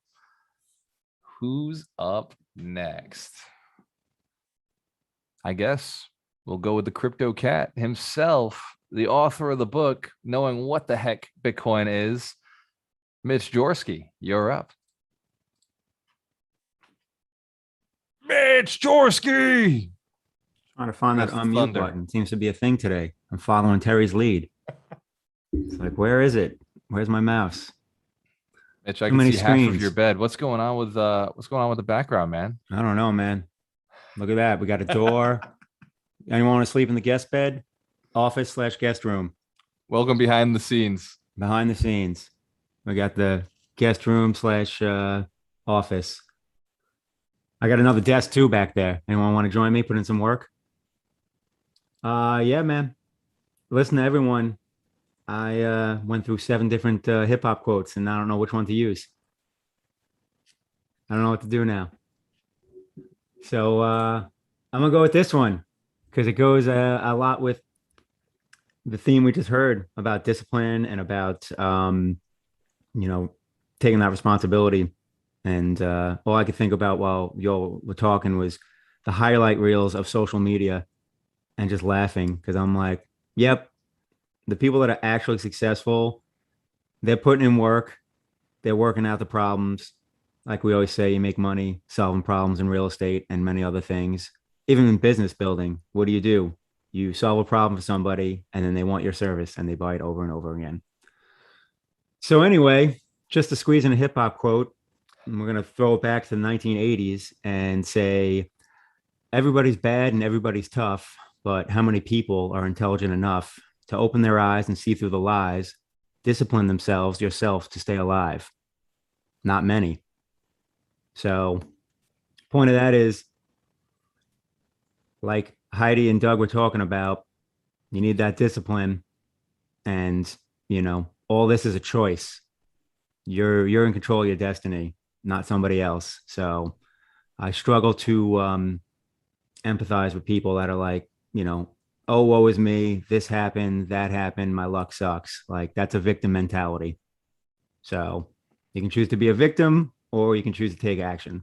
Who's up next? I guess we'll go with the crypto cat himself, the author of the book, Knowing What the Heck Bitcoin Is. Mitch Jorsky, you're up. Mitch Jorsky! Trying to find that unmute button. Seems to be a thing today. I'm following Terry's lead. It's like, where is it? Where's my mouse? Mitch, I can see half of your bed. What's going on with the background, man? I don't know, man. Look at that. We got a door. Anyone want to sleep in the guest bed? Office/guest room. Welcome behind the scenes. Behind the scenes. We got the guest room/office. I got another desk too back there. Anyone want to join me? Put in some work? Yeah, man. Listen to everyone. I went through 7 different hip hop quotes, and I don't know which one to use. I don't know what to do now. So I'm gonna go with this one because it goes a lot with the theme we just heard about discipline and about taking that responsibility. And all I could think about while y'all were talking was the highlight reels of social media and just laughing, because I'm like, yep, the people that are actually successful, they're putting in work, they're working out the problems. Like we always say, you make money solving problems in real estate and many other things. Even in business building, what do? You solve a problem for somebody and then they want your service and they buy it over and over again. So anyway, just to squeeze in a hip hop quote, and we're going to throw it back to the 1980s and say, everybody's bad and everybody's tough, but how many people are intelligent enough to open their eyes and see through the lies, discipline themselves, yourself, to stay alive? Not many. So point of that is, like Heidi and Doug were talking about, you need that discipline. And, all this is a choice. You're in control of your destiny, not somebody else. So I struggle to empathize with people that are like, oh, woe is me, this happened, that happened, my luck sucks. Like, that's a victim mentality. So you can choose to be a victim or you can choose to take action.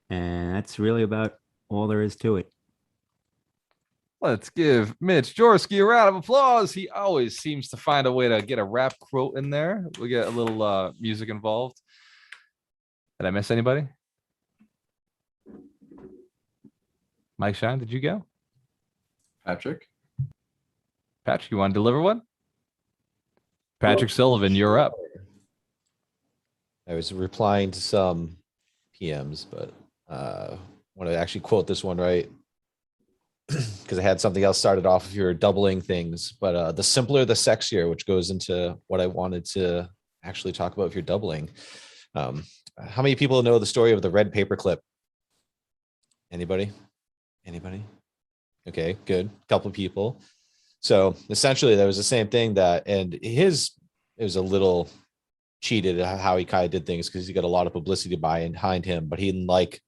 And that's really about all there is to it. Let's give Mitch Jorsky a round of applause. He always seems to find a way to get a rap quote in there. We get a little music involved. Did I miss anybody? Mike Schein, did you go? Patrick, you want to deliver one? Patrick Sullivan, you're up. I was replying to some PMs, but want to actually quote this one right because I had something else started off if you're doubling things, but the simpler, the sexier, which goes into what I wanted to actually talk about if you're doubling. How many people know the story of the red paperclip? Anybody? Anybody? Okay, good. Couple of people. So essentially, that was the same thing and it was a little cheated how he kind of did things because he got a lot of publicity behind him, but he, in like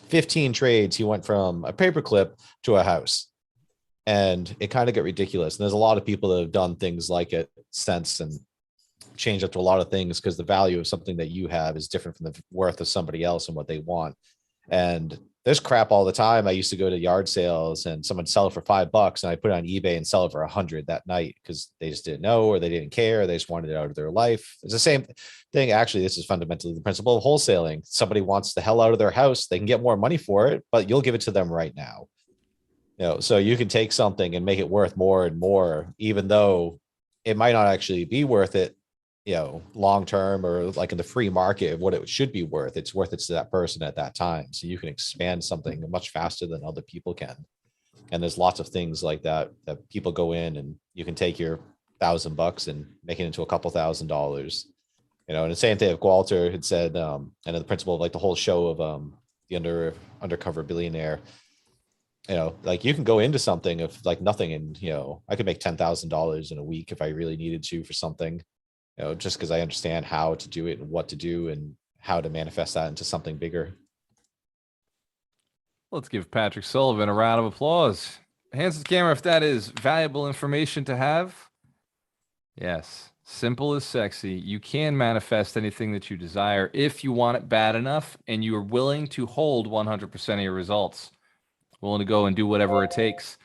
15 trades, he went from a paperclip to a house, and it kind of got ridiculous. And there's a lot of people that have done things like it since and changed up to a lot of things because the value of something that you have is different from the worth of somebody else and what they want. And there's crap all the time. I used to go to yard sales and someone sell it for $5 and I put it on eBay and sell it for 100 that night because they just didn't know or they didn't care. They just wanted it out of their life. It's the same thing. Actually, this is fundamentally the principle of wholesaling. Somebody wants the hell out of their house. They can get more money for it, but you'll give it to them right now. So you can take something and make it worth more and more, even though it might not actually be worth it, long term or like in the free market of what it should be worth. It's worth it to that person at that time. So you can expand something much faster than other people can. And there's lots of things like that people go in and you can take your $1,000 and make it into a couple $1,000. And the same thing if Walter had said, and the principle of like the whole show of the undercover billionaire, like you can go into something of like nothing and, I could make $10,000 in a week if I really needed to for something. Just because I understand how to do it and what to do and how to manifest that into something bigger. Let's give Patrick Sullivan a round of applause. Hands to the camera if that is valuable information to have. Yes, simple is sexy. You can manifest anything that you desire if you want it bad enough and you are willing to hold 100% of your results. Willing to go and do whatever it takes.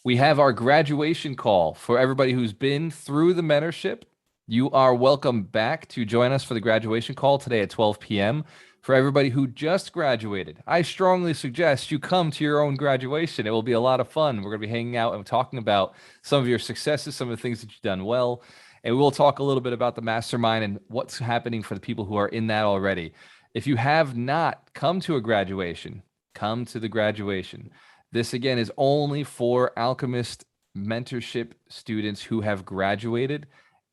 We have our graduation call for everybody who's been through the mentorship. You are welcome back to join us for the graduation call today at 12 p.m. For everybody who just graduated, I strongly suggest you come to your own graduation. It will be a lot of fun. We're going to be hanging out and talking about some of your successes, some of the things that you've done well. And we will talk a little bit about the mastermind and what's happening for the people who are in that already. If you have not come to a graduation, come to the graduation. This, again, is only for Alchemist mentorship students who have graduated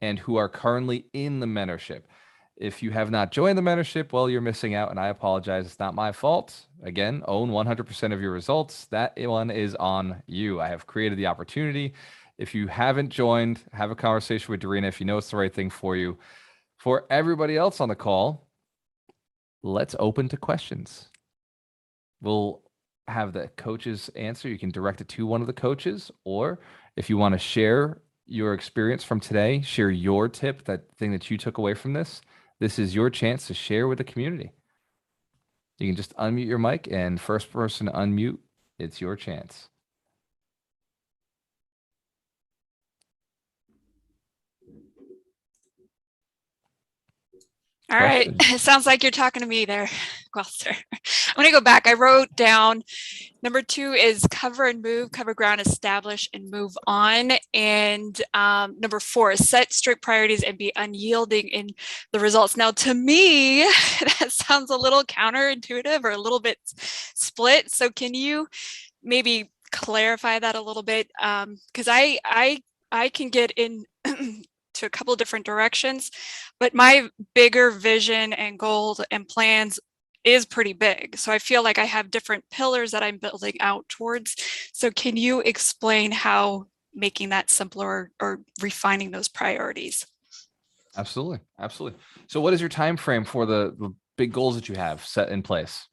and who are currently in the mentorship. If you have not joined the mentorship, well, you're missing out, and I apologize. It's not my fault. Again, own 100% of your results. That one is on you. I have created the opportunity. If you haven't joined, have a conversation with Dorina if you know it's the right thing for you. For everybody else on the call, let's open to questions. We'll have the coaches answer. You can direct it to one of the coaches, or if you want to share your experience from today, share your tip, that thing that you took away from this. This is your chance to share with the community. You can just unmute your mic and first person to unmute, it's your chance. All right. It sounds like you're talking to me there, Gloucester. I'm going to go back. I wrote down number 2 is cover and move, cover ground, establish and move on. And number 4 is set strict priorities and be unyielding in the results. Now, to me, that sounds a little counterintuitive or a little bit split. So can you maybe clarify that a little bit? Because I can get in to a couple of different directions, but my bigger vision and goals and plans is pretty big. So I feel like I have different pillars that I'm building out towards. So can you explain how making that simpler or refining those priorities? Absolutely. Absolutely. So what is your time frame for the big goals that you have set in place?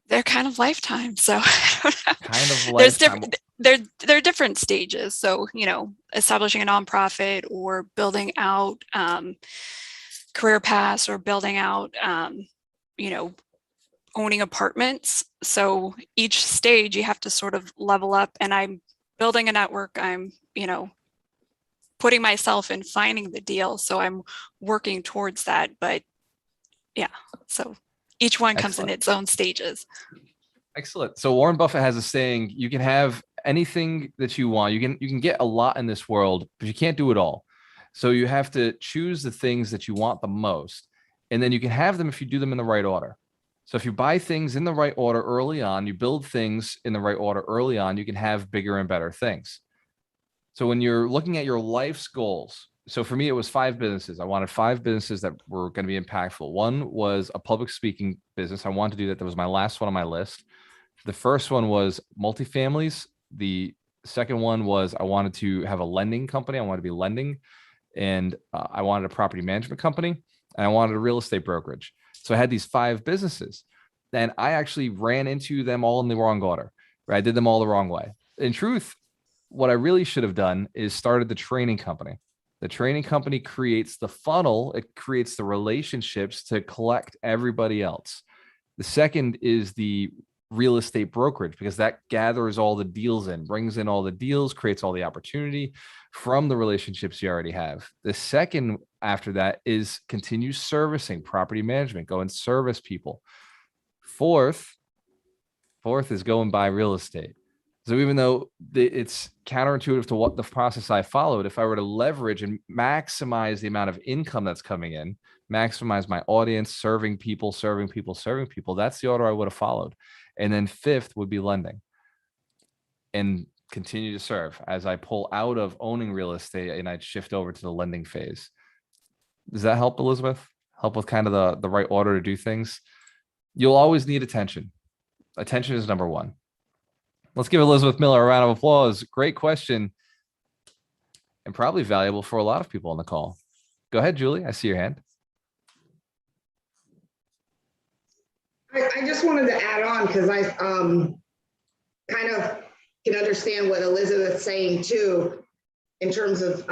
They're kind of lifetime. So I don't know. Kind of lifetime. They're different stages. So, establishing a nonprofit or building out career paths or building out, owning apartments. So each stage you have to sort of level up, and I'm building a network. I'm, putting myself in finding the deal. So I'm working towards that. But yeah, so each one comes in its own stages. Excellent. So Warren Buffett has a saying, you can have anything that you want. You can get a lot in this world, but you can't do it all. So you have to choose the things that you want the most And then you can have them if you do them in the right order. So if you buy things in the right order early on, you build things in the right order early on, you can have bigger and better things. So when you're looking at your life's goals, so for me, it was 5 businesses. I wanted 5 businesses that were going to be impactful. One was a public speaking business. I wanted to do that. That was my last one on my list. The first one was multifamilies. The second one was I wanted to have a lending company. I wanted to be lending. And I wanted a property management company. And I wanted a real estate brokerage. So I had these 5 businesses. And I actually ran into them all in the wrong order. Right? I did them all the wrong way. In truth, what I really should have done is started the training company. The training company creates the funnel. It creates the relationships to collect everybody else. The second is the real estate brokerage, because that gathers all the deals in, brings in all the deals, creates all the opportunity from the relationships you already have. The second after that is continue servicing, property management, go and service people. Fourth is go and buy real estate. So even though it's counterintuitive to what the process I followed, if I were to leverage and maximize the amount of income that's coming in, maximize my audience, serving people, that's the order I would have followed. And then 5th would be lending and continue to serve as I pull out of owning real estate and I'd shift over to the lending phase. Does that help, Elizabeth? Help with kind of the right order to do things? You'll always need attention. Attention is number 1. Let's give Elizabeth Miller a round of applause. Great question and probably valuable for a lot of people on the call. Go ahead, Julie. I see your hand. I just wanted to add on because I kind of can understand what Elizabeth's saying too, in terms of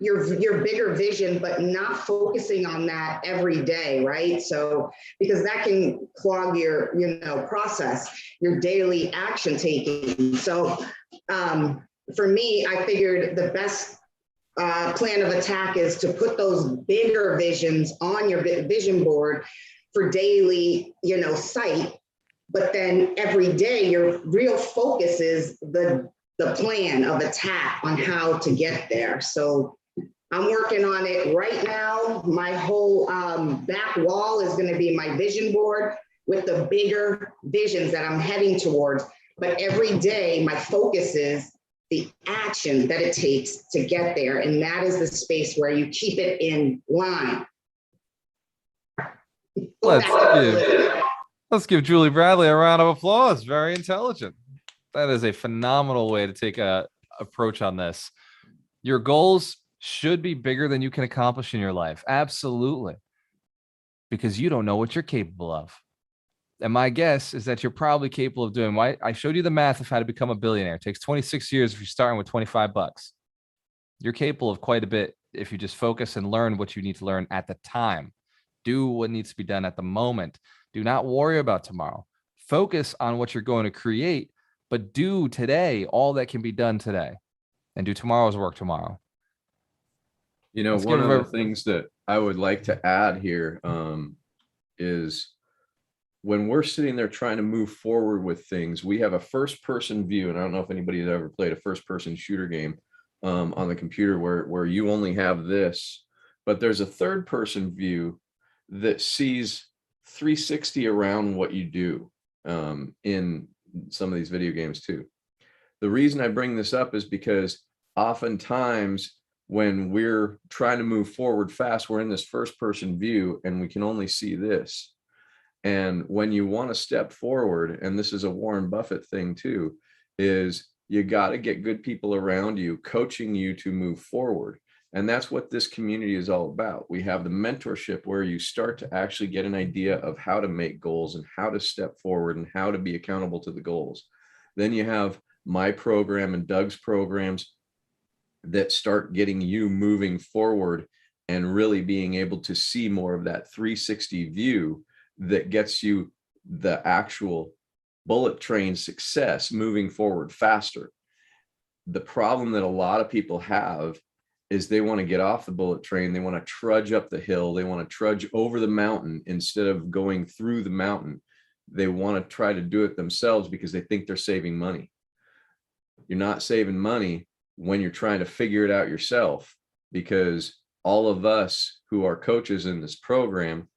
your bigger vision, but not focusing on that every day, right? So because that can clog your process, your daily action taking. So for me, I figured the best plan of attack is to put those bigger visions on your vision board for daily, sight. But then every day, your real focus is the plan of attack on how to get there. So I'm working on it right now. My whole back wall is going to be my vision board with the bigger visions that I'm heading towards. But every day, my focus is the action that it takes to get there. And that is the space where you keep it in line. Let's give Julie Bradley a round of applause. Very intelligent. That is a phenomenal way to take a approach on this. Your goals should be bigger than you can accomplish in your life. Absolutely. Because you don't know what you're capable of. And my guess is that you're probably capable of doing what I showed you the math of how to become a billionaire. It takes 26 years if you're starting with $25. You're capable of quite a bit if you just focus and learn what you need to learn at the time. Do what needs to be done at the moment. Do not worry about tomorrow. Focus on what you're going to create, but do today all that can be done today and do tomorrow's work tomorrow. One of the things that I would like to add here is when we're sitting there trying to move forward with things, we have a first person view. And I don't know if anybody has ever played a first person shooter game on the computer where you only have this, but there's a third person view that sees 360 around what you do in some of these video games too. The reason I bring this up is because oftentimes when we're trying to move forward fast, we're in this first person view and we can only see this. And when you want to step forward, and this is a Warren Buffett thing too, is you got to get good people around you coaching you to move forward. And that's what this community is all about. We have the mentorship where you start to actually get an idea of how to make goals and how to step forward and how to be accountable to the goals. Then you have my program and Doug's programs that start getting you moving forward and really being able to see more of that 360 view that gets you the actual bullet train success moving forward faster. The problem that a lot of people have is they want to get off the bullet train. They want to trudge up the hill. They want to trudge over the mountain instead of going through the mountain. They want to try to do it themselves because they think they're saving money. You're not saving money when you're trying to figure it out yourself, because all of us who are coaches in this program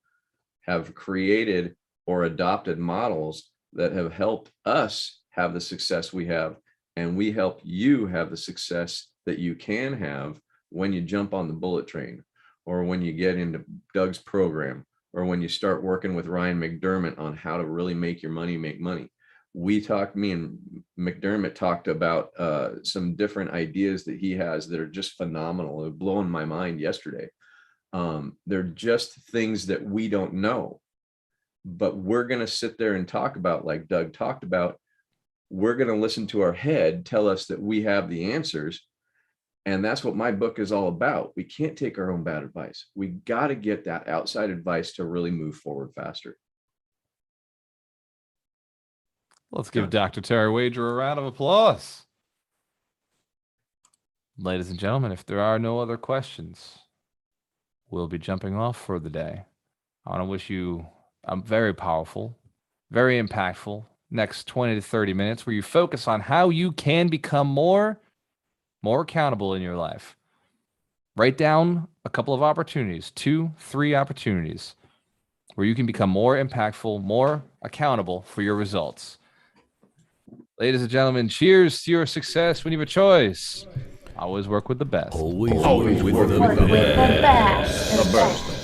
have created or adopted models that have helped us have the success we have. And we help you have the success that you can have when you jump on the bullet train, or when you get into Doug's program, or when you start working with Ryan McDermott on how to really make your money make money. Me and McDermott talked about some different ideas that he has that are just phenomenal. It blew my mind yesterday. They're just things that we don't know, but we're going to sit there and talk about, like Doug talked about. We're going to listen to our head tell us that we have the answers. And that's what my book is all about. We can't take our own bad advice. We got to get that outside advice to really move forward faster. Let's give Dr. Terry Wager a round of applause. Ladies and gentlemen, if there are no other questions, we'll be jumping off for the day. I want to wish you a very powerful, very impactful next 20 to 30 minutes where you focus on how you can become more accountable in your life. Write down a couple of opportunities, 2-3 opportunities where you can become more impactful, more accountable for your results. Ladies and gentlemen, cheers to your success when you have a choice. Always work with the best. Always work with the best. The best.